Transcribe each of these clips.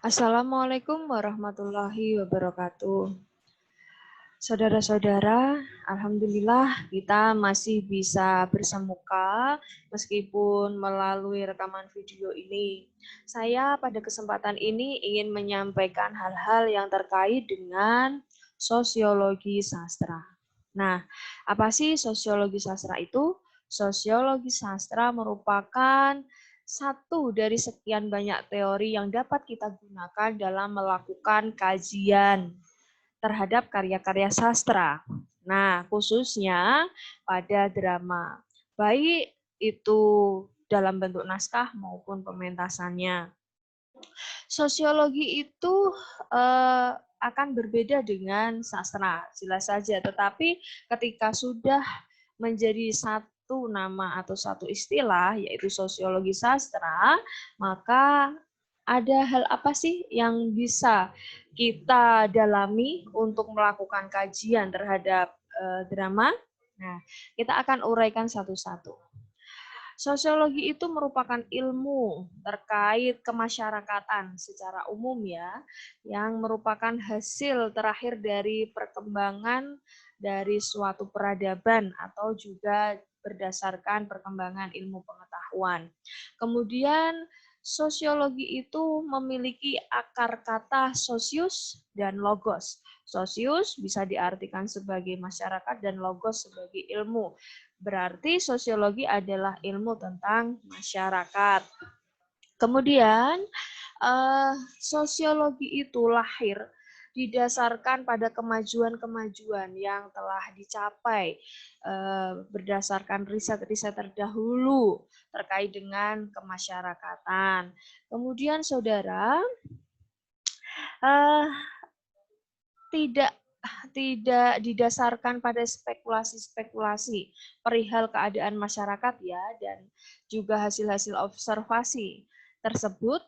Assalamualaikum warahmatullahi wabarakatuh. Saudara-saudara, alhamdulillah kita masih bisa bersemuka meskipun melalui rekaman video ini. Saya pada kesempatan ini ingin menyampaikan hal-hal yang terkait dengan sosiologi sastra. Nah, apa sih sosiologi sastra itu? Sosiologi sastra merupakan satu dari sekian banyak teori yang dapat kita gunakan dalam melakukan kajian terhadap karya-karya sastra. Nah, khususnya pada drama, baik itu dalam bentuk naskah maupun pementasannya. Sosiologi itu akan berbeda dengan sastra, jelas saja. Tetapi ketika sudah menjadi satu nama atau satu istilah, yaitu sosiologi sastra, maka ada hal apa sih yang bisa kita dalami untuk melakukan kajian terhadap drama? Nah, kita akan uraikan satu-satu. Sosiologi itu merupakan ilmu terkait kemasyarakatan secara umum ya, yang merupakan hasil terakhir dari perkembangan dari suatu peradaban atau juga berdasarkan perkembangan ilmu pengetahuan. Kemudian sosiologi itu memiliki akar kata sosius dan logos. Sosius bisa diartikan sebagai masyarakat dan logos sebagai ilmu. Berarti sosiologi adalah ilmu tentang masyarakat. Kemudian sosiologi itu lahir didasarkan pada kemajuan-kemajuan yang telah dicapai berdasarkan riset-riset terdahulu terkait dengan kemasyarakatan. Kemudian saudara, eh, tidak tidak didasarkan pada spekulasi-spekulasi perihal keadaan masyarakat ya, dan juga hasil-hasil observasi tersebut,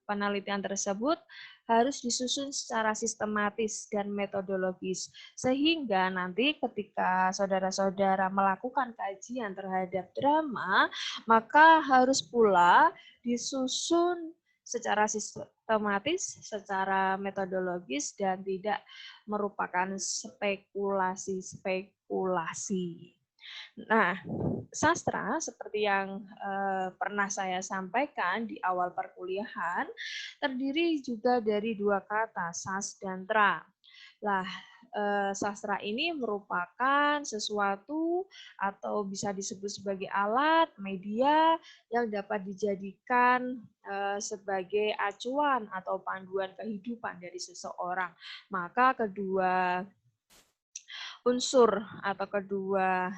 penelitian tersebut harus disusun secara sistematis dan metodologis, sehingga nanti ketika saudara-saudara melakukan kajian terhadap drama, maka harus pula disusun secara sistematis, secara metodologis, dan tidak merupakan spekulasi-spekulasi. Nah, sastra seperti yang pernah saya sampaikan di awal perkuliahan, terdiri juga dari dua kata, sas dan tra. Lah, sastra ini merupakan sesuatu atau bisa disebut sebagai alat, media yang dapat dijadikan sebagai acuan atau panduan kehidupan dari seseorang. Maka kedua unsur atau kedua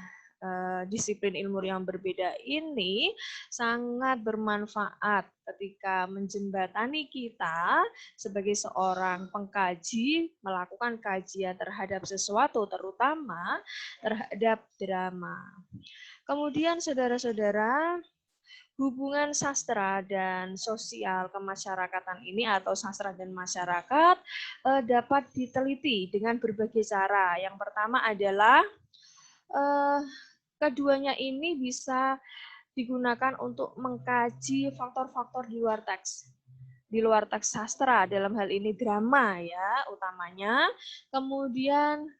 disiplin ilmu yang berbeda ini sangat bermanfaat ketika menjembatani kita sebagai seorang pengkaji melakukan kajian terhadap sesuatu, terutama terhadap drama. Kemudian saudara-saudara, hubungan sastra dan sosial kemasyarakatan ini atau sastra dan masyarakat dapat diteliti dengan berbagai cara. Yang pertama adalah keduanya ini bisa digunakan untuk mengkaji faktor-faktor di luar teks. Di luar teks sastra, dalam hal ini drama ya utamanya. Kemudian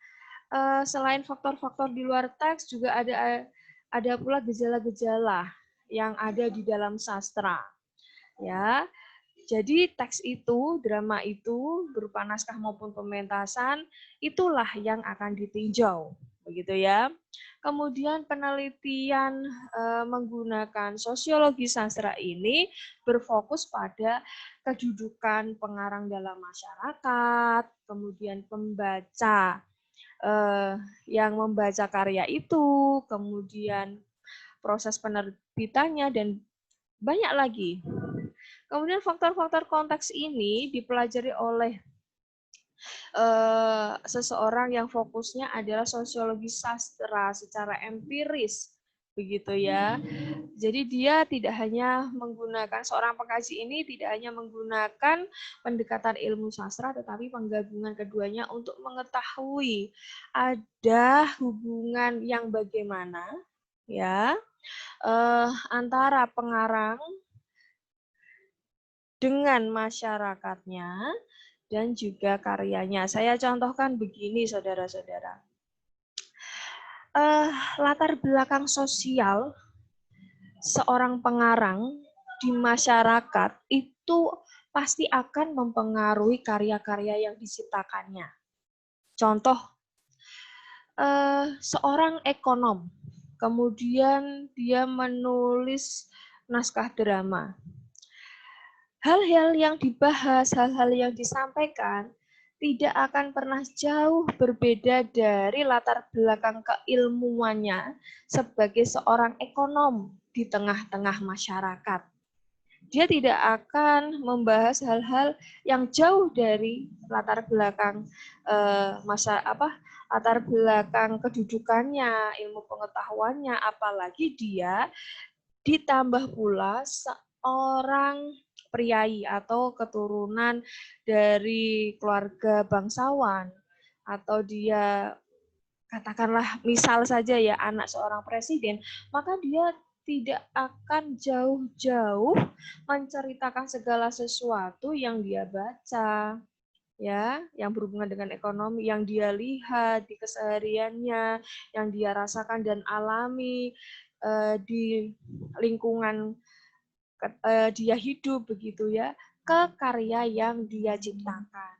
selain faktor-faktor di luar teks juga ada pula gejala-gejala yang ada di dalam sastra. Ya. Jadi teks itu, drama itu berupa naskah maupun pementasan, itulah yang akan ditinjau, begitu ya. Kemudian penelitian menggunakan sosiologi sastra ini berfokus pada kedudukan pengarang dalam masyarakat, kemudian pembaca yang membaca karya itu, kemudian proses penerbitannya, dan banyak lagi. Kemudian faktor-faktor konteks ini dipelajari oleh seseorang yang fokusnya adalah sosiologi sastra secara empiris, begitu ya. Jadi dia tidak hanya menggunakan, seorang pengkaji ini tidak hanya menggunakan pendekatan ilmu sastra, tetapi penggabungan keduanya untuk mengetahui ada hubungan yang bagaimana ya antara pengarang dengan masyarakatnya dan juga karyanya. Saya contohkan begini, saudara-saudara. Latar belakang sosial seorang pengarang di masyarakat itu pasti akan mempengaruhi karya-karya yang diciptakannya. Contoh, seorang ekonom, kemudian dia menulis naskah drama. Hal-hal yang dibahas, hal-hal yang disampaikan tidak akan pernah jauh berbeda dari latar belakang keilmuannya sebagai seorang ekonom di tengah-tengah masyarakat. Dia tidak akan membahas hal-hal yang jauh dari latar belakang latar belakang kedudukannya, ilmu pengetahuannya, apalagi dia ditambah pula seorang priai atau keturunan dari keluarga bangsawan, atau dia katakanlah misal saja ya anak seorang presiden, maka dia tidak akan jauh-jauh menceritakan segala sesuatu yang dia baca, ya, yang berhubungan dengan ekonomi, yang dia lihat di kesehariannya, yang dia rasakan dan alami di lingkungan dia hidup begitu ya, ke karya yang dia ciptakan.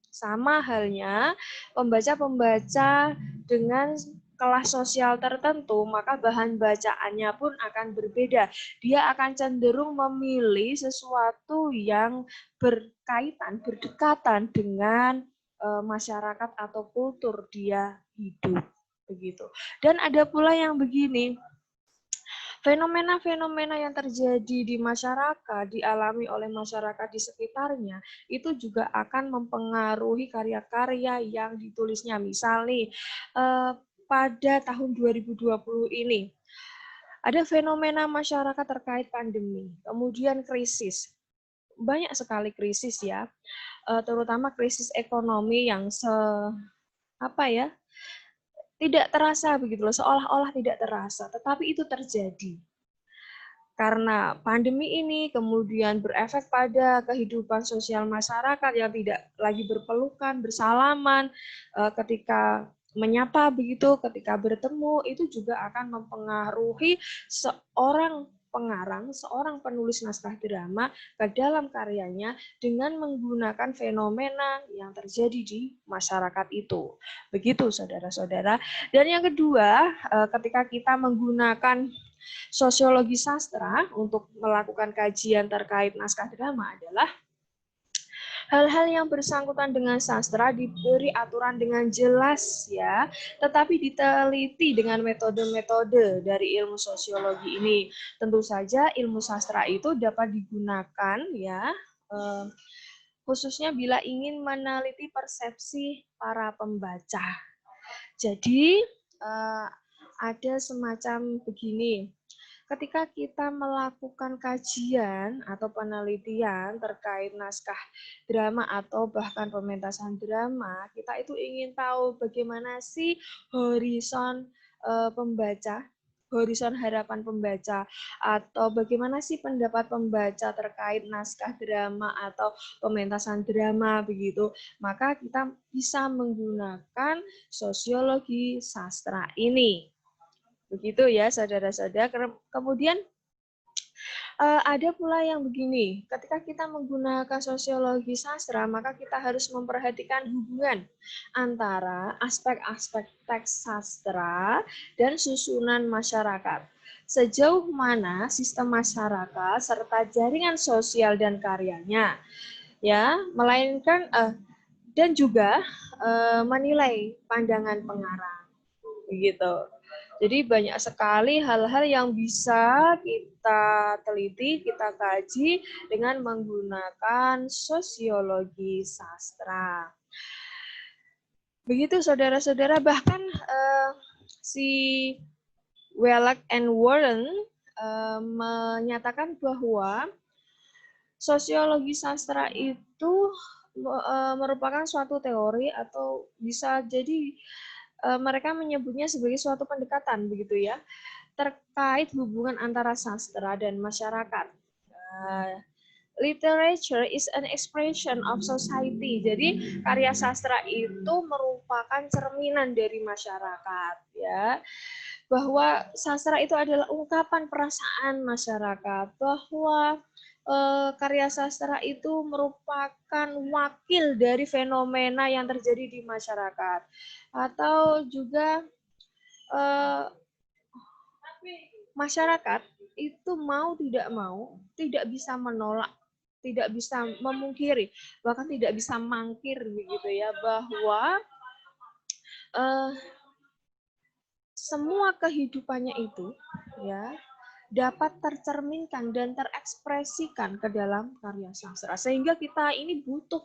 Sama halnya pembaca-pembaca dengan kelas sosial tertentu, maka bahan bacaannya pun akan berbeda. Dia akan cenderung memilih sesuatu yang berkaitan, berdekatan dengan masyarakat atau kultur dia hidup begitu. Dan ada pula yang begini, fenomena-fenomena yang terjadi di masyarakat, dialami oleh masyarakat di sekitarnya, itu juga akan mempengaruhi karya-karya yang ditulisnya. Misal nih, pada tahun 2020 ini, ada fenomena masyarakat terkait pandemi, kemudian krisis. Banyak sekali krisis ya, terutama krisis ekonomi yang tidak terasa begitu loh, seolah-olah tidak terasa, tetapi itu terjadi. Karena pandemi ini kemudian berefek pada kehidupan sosial masyarakat yang tidak lagi berpelukan, bersalaman, ketika menyapa begitu, ketika bertemu, itu juga akan mempengaruhi seorang pengarang, seorang penulis naskah drama ke dalam karyanya dengan menggunakan fenomena yang terjadi di masyarakat itu. Begitu saudara-saudara. Dan yang kedua, ketika kita menggunakan sosiologi sastra untuk melakukan kajian terkait naskah drama adalah hal-hal yang bersangkutan dengan sastra diberi aturan dengan jelas ya, tetapi diteliti dengan metode-metode dari ilmu sosiologi ini. Tentu saja ilmu sastra itu dapat digunakan ya, khususnya bila ingin meneliti persepsi para pembaca. Jadi ada semacam begini, ketika kita melakukan kajian atau penelitian terkait naskah drama atau bahkan pementasan drama, kita itu ingin tahu bagaimana sih horizon pembaca, horizon harapan pembaca, atau bagaimana sih pendapat pembaca terkait naskah drama atau pementasan drama begitu. Maka kita bisa menggunakan sosiologi sastra ini. Begitu ya saudara-saudara. Kemudian ada pula yang begini, ketika kita menggunakan sosiologi sastra, maka kita harus memperhatikan hubungan antara aspek-aspek teks sastra dan susunan masyarakat. Sejauh mana sistem masyarakat serta jaringan sosial dan karyanya, ya, melainkan dan juga menilai pandangan pengarang, begitu. Jadi banyak sekali hal-hal yang bisa kita teliti, kita kaji dengan menggunakan sosiologi sastra. Begitu saudara-saudara, bahkan si Wellak and Warren menyatakan bahwa sosiologi sastra itu merupakan suatu teori atau bisa jadi mereka menyebutnya sebagai suatu pendekatan begitu ya, terkait hubungan antara sastra dan masyarakat. literature is an expression of society. Jadi karya sastra itu merupakan cerminan dari masyarakat, ya. Bahwa sastra itu adalah ungkapan perasaan masyarakat, bahwa karya sastra itu merupakan wakil dari fenomena yang terjadi di masyarakat, atau juga masyarakat itu mau tidak bisa menolak, tidak bisa memungkiri, bahkan tidak bisa mangkir begitu ya, bahwa semua kehidupannya itu ya dapat tercerminkan dan terekspresikan ke dalam karya sastra. Sehingga kita ini butuh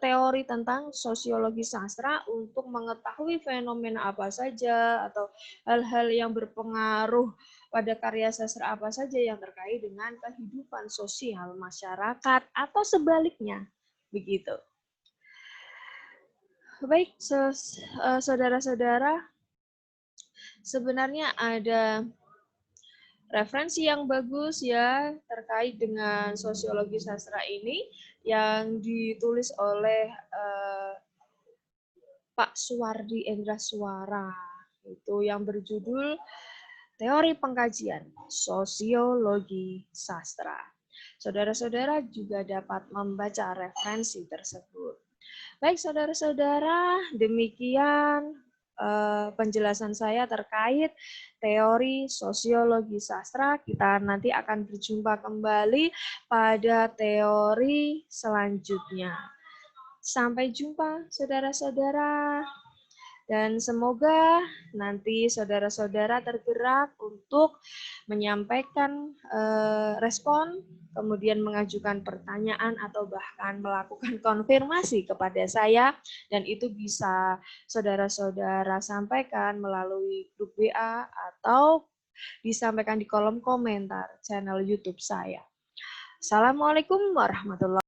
teori tentang sosiologi sastra untuk mengetahui fenomena apa saja atau hal-hal yang berpengaruh pada karya sastra apa saja yang terkait dengan kehidupan sosial masyarakat atau sebaliknya. Begitu. Baik, saudara-saudara, sebenarnya ada referensi yang bagus ya terkait dengan sosiologi sastra ini yang ditulis oleh Pak Suwardi Endraswara, itu yang berjudul Teori Pengkajian Sosiologi Sastra. Saudara-saudara juga dapat membaca referensi tersebut. Baik saudara-saudara, demikian penjelasan saya terkait teori sosiologi sastra. Kita nanti akan berjumpa kembali pada teori selanjutnya. Sampai jumpa saudara-saudara. Dan semoga nanti saudara-saudara tergerak untuk menyampaikan respon, kemudian mengajukan pertanyaan atau bahkan melakukan konfirmasi kepada saya, dan itu bisa saudara-saudara sampaikan melalui grup WA atau disampaikan di kolom komentar channel YouTube saya. Assalamualaikum warahmatullahi wabarakatuh.